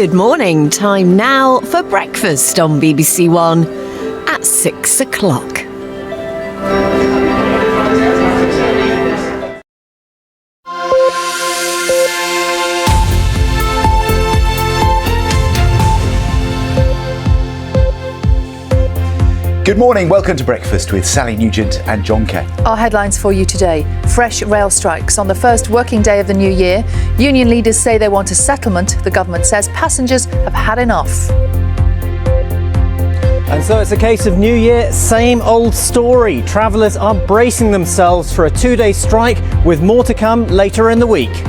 Good morning. Time now for breakfast on BBC One at 6 o'clock. Good morning, welcome to Breakfast with Sally Nugent and John Kay. Our headlines for you today. Fresh rail strikes on the first working day of the new year. Union leaders say they want a settlement. The government says passengers have had enough. And so it's a case of New Year, same old story. Travellers are bracing themselves for a two-day strike with more to come later in the week.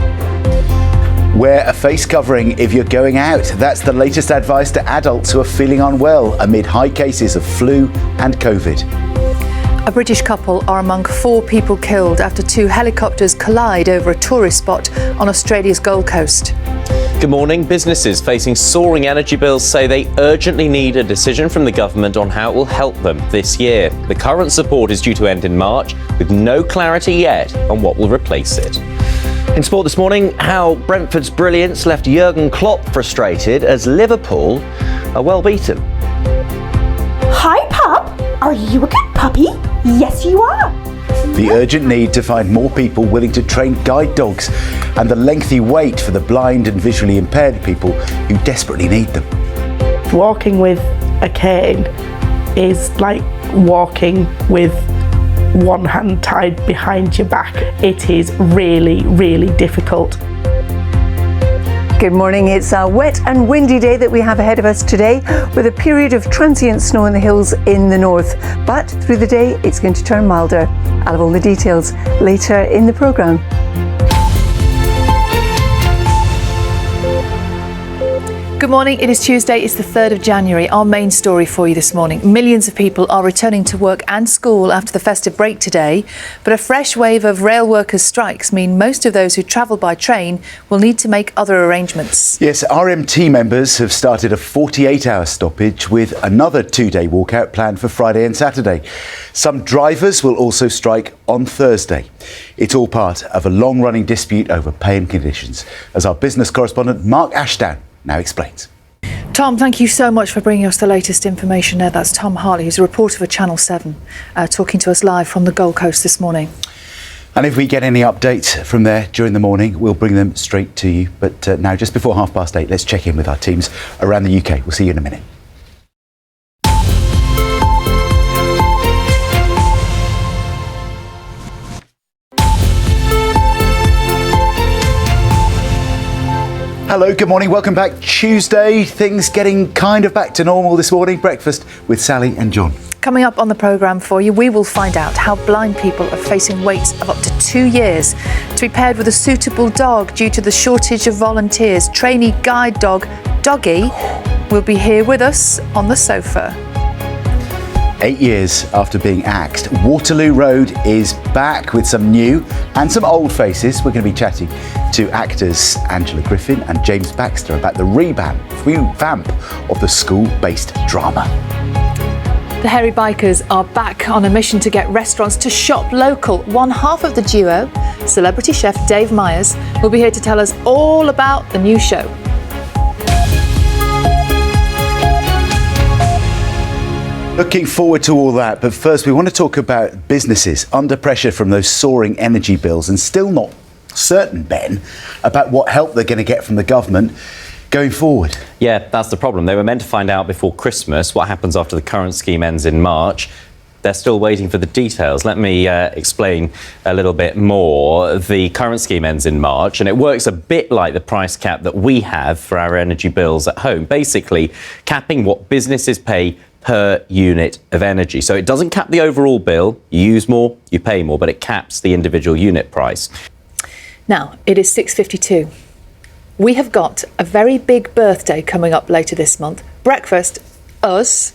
Wear a face covering if you're going out. That's the latest advice to adults who are feeling unwell amid high cases of flu and COVID. A British couple are among 4 people killed after 2 helicopters collide over a tourist spot on Australia's Gold Coast. Good morning. Businesses facing soaring energy bills say they urgently need a decision from the government on how it will help them this year. The current support is due to end in March, with no clarity yet on what will replace it. In sport this morning, how Brentford's brilliance left Jurgen Klopp frustrated as Liverpool are well beaten. Hi, pup. Are you a good puppy? Yes, you are. The urgent need to find more people willing to train guide dogs and the lengthy wait for the blind and visually impaired people who desperately need them. Walking with a cane is like walking with one hand tied behind your back. It is really, really difficult. Good morning. It's a wet and windy day that we have ahead of us today, with a period of transient snow in the hills in the north. But through the day, it's going to turn milder. I'll have all the details later in the programme. Good morning. It is Tuesday. It's the 3rd of January. Our main story for you this morning. Millions of people are returning to work and school after the festive break today, but a fresh wave of rail workers' strikes mean most of those who travel by train will need to make other arrangements. Yes, RMT members have started a 48-hour stoppage with another 2-day walkout planned for Friday and Saturday. Some drivers will also strike on Thursday. It's all part of a long-running dispute over pay and conditions, as our business correspondent Mark Ashdown now explains. Tom, thank you so much for bringing us the latest information there. That's Tom Harley, who's a reporter for Channel 7, talking to us live from the Gold Coast this morning. And if we get any updates from there during the morning, we'll bring them straight to you. But now, just before 8:30, let's check in with our teams around the UK. We'll see you in a minute. Hello, good morning, welcome back. Tuesday, things getting kind of back to normal this morning. Breakfast with Sally and John. Coming up on the programme for you, we will find out how blind people are facing waits of up to 2 years to be paired with a suitable dog due to the shortage of volunteers. Trainee guide dog Doggy will be here with us on the sofa. 8 years after being axed, Waterloo Road is back with some new and some old faces. We're going to be chatting to actors Angela Griffin and James Baxter about the revamp of the school-based drama. The Hairy Bikers are back on a mission to get restaurants to shop local. One half of the duo, celebrity chef Dave Myers, will be here to tell us all about the new show. Looking forward to all that, but first we want to talk about businesses under pressure from those soaring energy bills and still not certain, Ben, about what help they're going to get from the government going forward. Yeah, that's the problem. They were meant to find out before Christmas what happens after the current scheme ends in March. They're still waiting for the details. Let me explain a little bit more. The current scheme ends in March, and it works a bit like the price cap that we have for our energy bills at home, basically capping what businesses pay per unit of energy. So it doesn't cap the overall bill. You use more, you pay more, but it caps the individual unit price. Now, it is 6:52. We have got a very big birthday coming up later this month. Breakfast, us,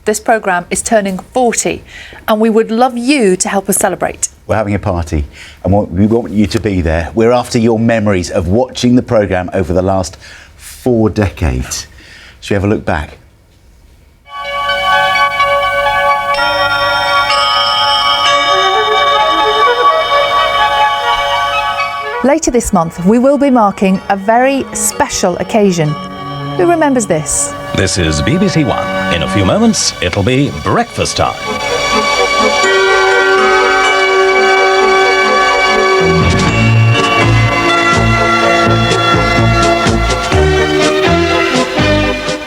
this programme is turning 40, and we would love you to help us celebrate. We're having a party, and we want you to be there. We're after your memories of watching the programme over the last 4 decades. Shall we have a look back? Later this month, we will be marking a very special occasion. Who remembers this? This is BBC One. In a few moments, it'll be breakfast time.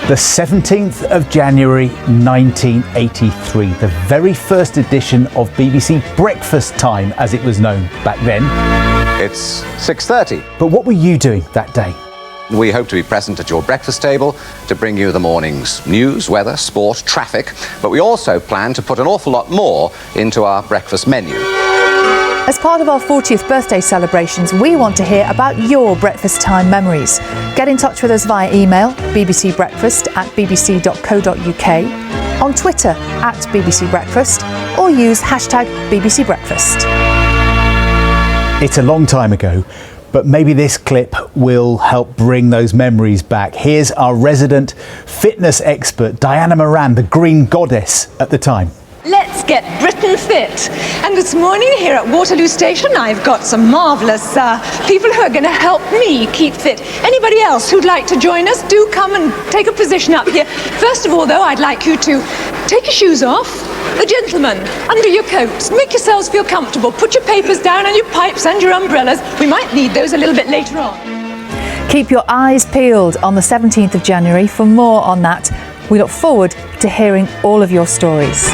The 17th of January 1983, the very first edition of BBC Breakfast Time, as it was known back then. It's 6:30. But what were you doing that day? We hope to be present at your breakfast table to bring you the morning's news, weather, sport, traffic, but we also plan to put an awful lot more into our breakfast menu. As part of our 40th birthday celebrations, we want to hear about your breakfast time memories. Get in touch with us via email, bbcbreakfast@bbc.co.uk, on Twitter @bbcbreakfast, or use hashtag #BBCBreakfast. It's a long time ago, but maybe this clip will help bring those memories back. Here's our resident fitness expert, Diana Moran, the Green Goddess at the time. Let's get Britain fit. And this morning here at Waterloo Station, I've got some marvellous people who are going to help me keep fit. Anybody else who'd like to join us, do come and take a position up here. First of all, though, I'd like you to take your shoes off. The gentlemen, under your coats. Make yourselves feel comfortable. Put your papers down and your pipes and your umbrellas. We might need those a little bit later on. Keep your eyes peeled on the 17th of January for more on that. We look forward to hearing all of your stories.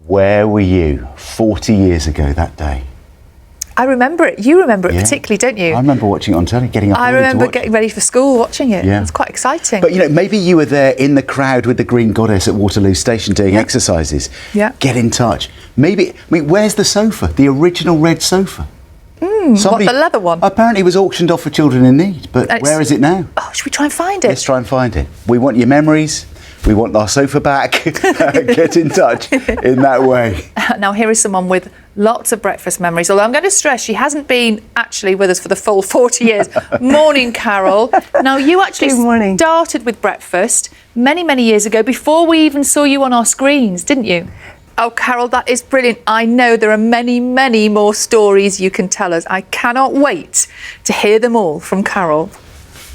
Where were you 40 years ago that day? I remember it. You remember it particularly, don't you? I remember watching it on telly, getting up. I remember getting ready for school, watching it. Yeah. It was quite exciting. But, you know, maybe you were there in the crowd with the Green Goddess at Waterloo Station doing exercises. Yeah. Get in touch. Maybe, I mean, where's the sofa? The original red sofa? What, the leather one? Apparently it was auctioned off for children in need, but where is it now? Oh, should we try and find it? Let's try and find it. We want your memories. We want our sofa back. Get in touch in that way. Now, here is someone with lots of breakfast memories, although I'm going to stress she hasn't been actually with us for the full 40 years. Morning, Carol. Now, you actually started with breakfast many, many years ago, before we even saw you on our screens, didn't you? Oh, Carol, that is brilliant. I know there are many, many more stories you can tell us. I cannot wait to hear them all from Carol.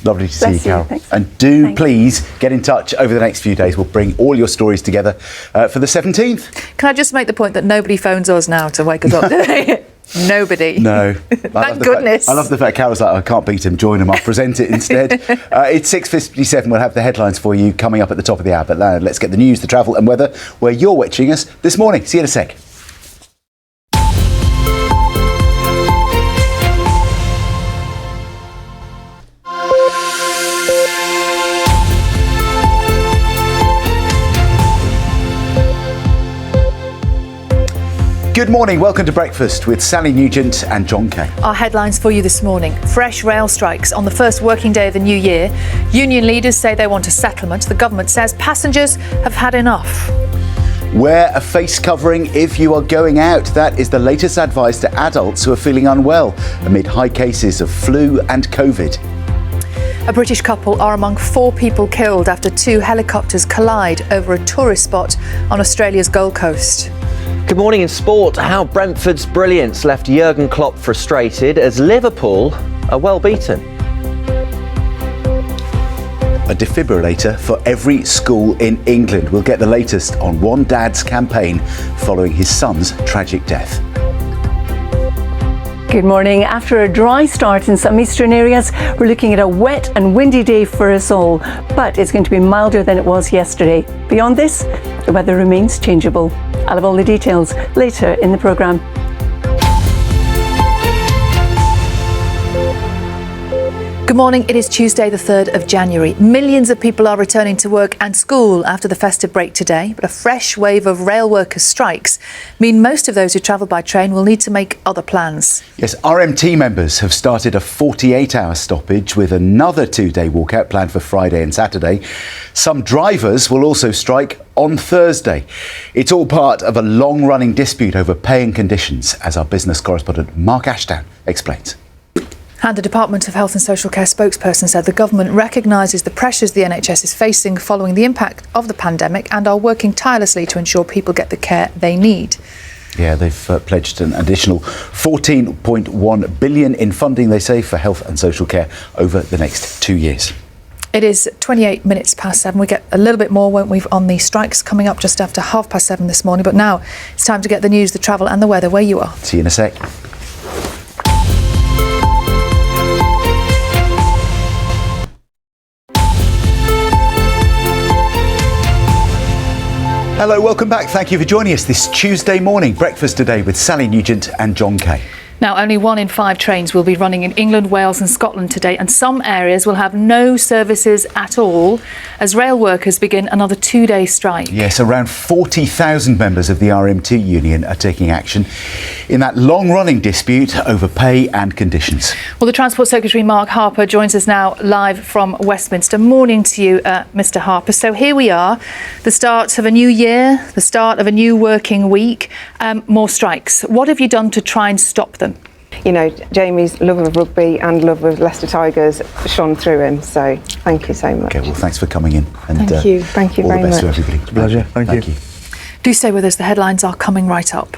Lovely to see you, Carol. And please get in touch over the next few days. We'll bring all your stories together for the 17th. Can I just make the point that nobody phones us now to wake us up, do they? Nobody. No. Thank goodness. I love the fact Carol's like, I can't beat him, join him, I'll present it instead. It's 6:57. We'll have the headlines for you coming up at the top of the hour. But now let's get the news, the travel and weather where you're watching us this morning. See you in a sec. Good morning, welcome to Breakfast with Sally Nugent and John Kay. Our headlines for you this morning. Fresh rail strikes on the first working day of the new year. Union leaders say they want a settlement. The government says passengers have had enough. Wear a face covering if you are going out. That is the latest advice to adults who are feeling unwell amid high cases of flu and COVID. A British couple are among 4 people killed after 2 helicopters collide over a tourist spot on Australia's Gold Coast. Good morning in sport. How Brentford's brilliance left Jurgen Klopp frustrated as Liverpool are well beaten. A defibrillator for every school in England. We'll get the latest on one dad's campaign following his son's tragic death. Good morning. After a dry start in some eastern areas, we're looking at a wet and windy day for us all, but it's going to be milder than it was yesterday. Beyond this, the weather remains changeable. I'll have all the details later in the programme. Good morning. It is Tuesday, the 3rd of January. Millions of people are returning to work and school after the festive break today, but a fresh wave of rail workers' strikes mean most of those who travel by train will need to make other plans. Yes, RMT members have started a 48-hour stoppage with another 2-day walkout planned for Friday and Saturday. Some drivers will also strike on Thursday. It's all part of a long-running dispute over pay and conditions, as our business correspondent Mark Ashdown explains. And the Department of Health and Social Care spokesperson said the government recognises the pressures the NHS is facing following the impact of the pandemic and are working tirelessly to ensure people get the care they need. Yeah, they've pledged an additional 14.1 billion in funding, they say, for health and social care over the next 2 years. It is 28 minutes past 7. We get a little bit more, won't we, on the strikes coming up just after 7:30 this morning. But now it's time to get the news, the travel and the weather where you are. See you in a sec. Hello, welcome back. Thank you for joining us this Tuesday morning. Breakfast today with Sally Nugent and John Kay. Now, only 1 in 5 trains will be running in England, Wales and Scotland today, and some areas will have no services at all as rail workers begin another 2-day strike. Yes, around 40,000 members of the RMT union are taking action in that long-running dispute over pay and conditions. Well, the Transport Secretary Mark Harper joins us now live from Westminster. Morning to you, Mr. Harper. So here we are, the start of a new year, the start of a new working week, more strikes. What have you done to try and stop them? You know, Jamie's love of rugby and love of Leicester Tigers shone through him, so thank you so much. OK, well, thanks for coming in. And, thank you very much. All the best to everybody. Pleasure. Thank you. Do stay with us, the headlines are coming right up.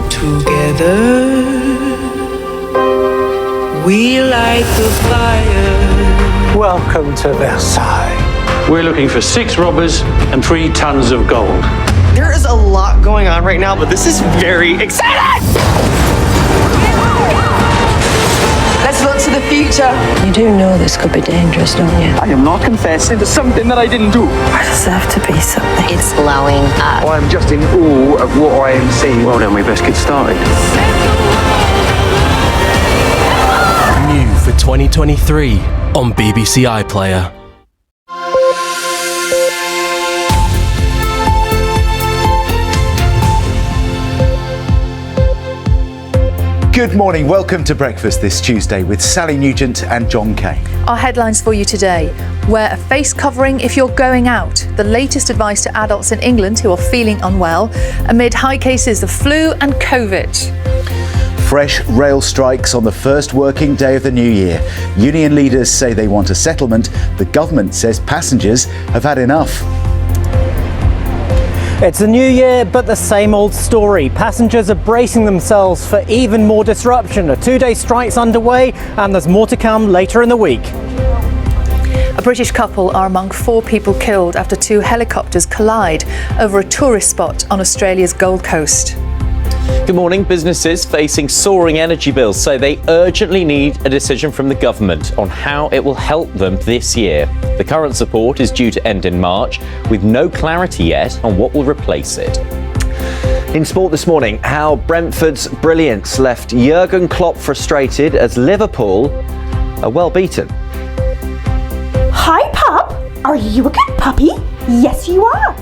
Together we light the fire. Welcome to Versailles. We're looking for 6 robbers and 3 tons of gold. There is a lot going on right now, but this is very exciting! Let's look to the future. You do know this could be dangerous, don't you? I am not confessing to something that I didn't do. I deserve to be something. It's blowing up. I'm just in awe of what I am seeing. Well, then we best get started. New for 2023 on BBC iPlayer. Good morning. Welcome to Breakfast this Tuesday with Sally Nugent and John Kay. Our headlines for you today. Wear a face covering if you're going out. The latest advice to adults in England who are feeling unwell amid high cases of flu and COVID. Fresh rail strikes on the first working day of the new year. Union leaders say they want a settlement. The government says passengers have had enough. It's a new year, but the same old story. Passengers are bracing themselves for even more disruption. A 2-day strike's underway, and there's more to come later in the week. A British couple are among 4 people killed after 2 helicopters collide over a tourist spot on Australia's Gold Coast. Good morning. Businesses facing soaring energy bills say they urgently need a decision from the government on how it will help them this year. The current support is due to end in March, with no clarity yet on what will replace it. In sport this morning, how Brentford's brilliance left Jurgen Klopp frustrated as Liverpool are well beaten. Hi, pup. Are you a good puppy? Yes, you are.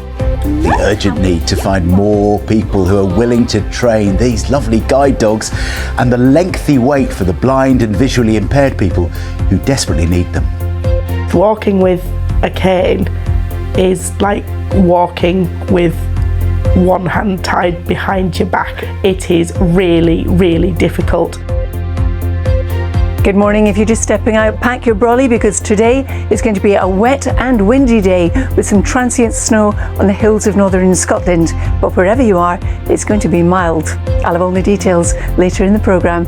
The urgent need to find more people who are willing to train these lovely guide dogs, and the lengthy wait for the blind and visually impaired people who desperately need them. Walking with a cane is like walking with one hand tied behind your back. It is really, really difficult. Good morning. If you're just stepping out, pack your brolly because today is going to be a wet and windy day with some transient snow on the hills of northern Scotland. But wherever you are, it's going to be mild. I'll have all the details later in the programme.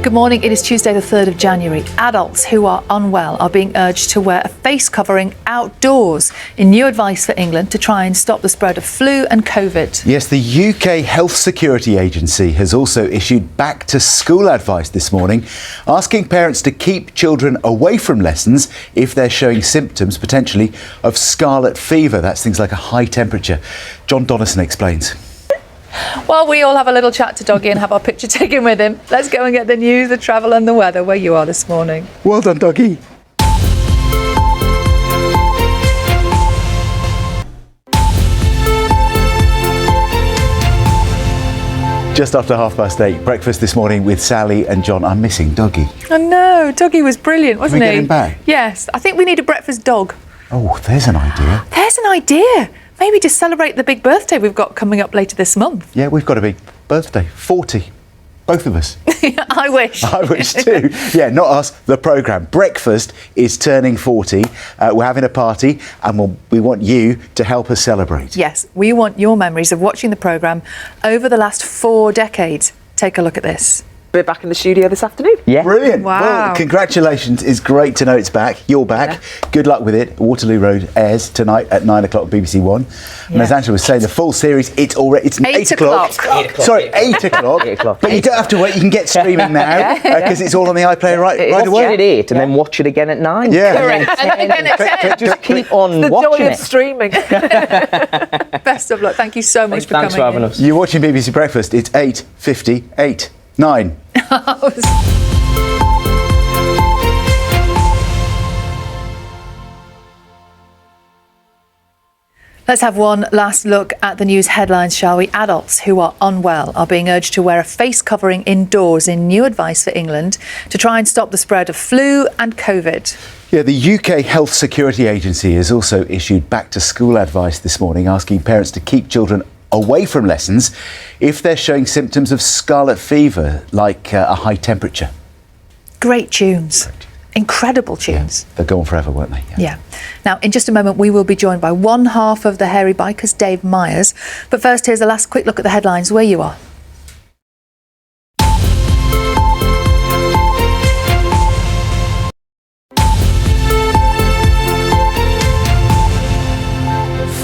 Good morning. It is Tuesday the 3rd of January. Adults who are unwell are being urged to wear a face covering outdoors in new advice for England to try and stop the spread of flu and COVID. Yes, the UK Health Security Agency has also issued back to school advice this morning, asking parents to keep children away from lessons if they're showing symptoms potentially of scarlet fever. That's things like a high temperature. John Donnison explains. Well, we all have a little chat to Doggy and have our picture taken with him. Let's go and get the news, the travel and the weather where you are this morning. Well done, Doggy. Just after 8:30, breakfast this morning with Sally and John. I'm missing Doggy. I know, Doggy was brilliant, wasn't he? Can we get him back? Yes, I think we need a breakfast dog. Oh, there's an idea. There's an idea. Maybe to celebrate the big birthday we've got coming up later this month. Yeah, we've got a big birthday, 40. Both of us. I wish. I wish too. Yeah, not us, the programme. Breakfast is turning 40. We're having a party and we want you to help us celebrate. Yes, we want your memories of watching the programme over the last 4 decades. Take a look at this. We're back in the studio this afternoon. Yeah. Brilliant. Wow. Well, congratulations. It's great to know it's back. You're back. Yeah. Good luck with it. Waterloo Road airs tonight at 9 o'clock BBC One. And as Angela was saying, the full series, it's 8 o'clock. Sorry, 8 o'clock. 8 o'clock. But you don't have to wait. You can get streaming now because it's all on the iPlayer right away. Watch it at 8 and then watch it again at 9. Yeah. Correct. And then again at 10. Just keep on The watching joy of it. streaming. Best of luck. Thank you so much for coming. Thanks for having us. You're watching BBC Breakfast. It's 8:58. 9. Let's have one last look at the news headlines, shall we? Adults who are unwell are being urged to wear a face covering indoors in new advice for England to try and stop the spread of flu and COVID. Yeah, the UK Health Security Agency has also issued back to school advice this morning, asking parents to keep children away from lessons if they're showing symptoms of scarlet fever, like a high temperature. Great tunes. Incredible tunes. They'll go on forever, won't they? Yeah. Now, in just a moment, we will be joined by one half of the Hairy Bikers, Dave Myers. But first, here's a last quick look at the headlines where you are.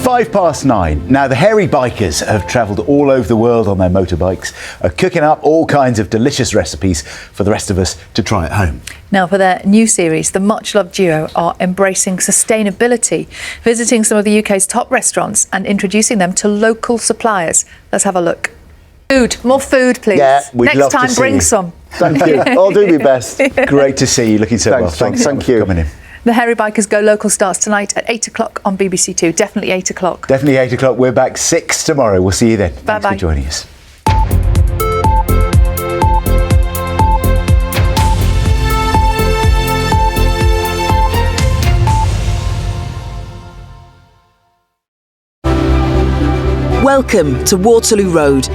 Five past 9. Now, the Hairy Bikers have travelled all over the world on their motorbikes, are cooking up all kinds of delicious recipes for the rest of us to try at home. Now, for their new series, the much-loved duo are embracing sustainability, visiting some of the UK's top restaurants and introducing them to local suppliers. Let's have a look. Food. More food, please. Yeah, we'd Next love to time, see bring you. some. Thank you. I'll do my best. Great to see you. Looking so well. Thank you for coming in. The Hairy Bikers Go Local starts tonight at 8 o'clock on BBC Two. Definitely 8 o'clock. Definitely 8 o'clock. We're back 6 tomorrow. We'll see you then. Bye-bye. Thanks for joining us. Welcome to Waterloo Road.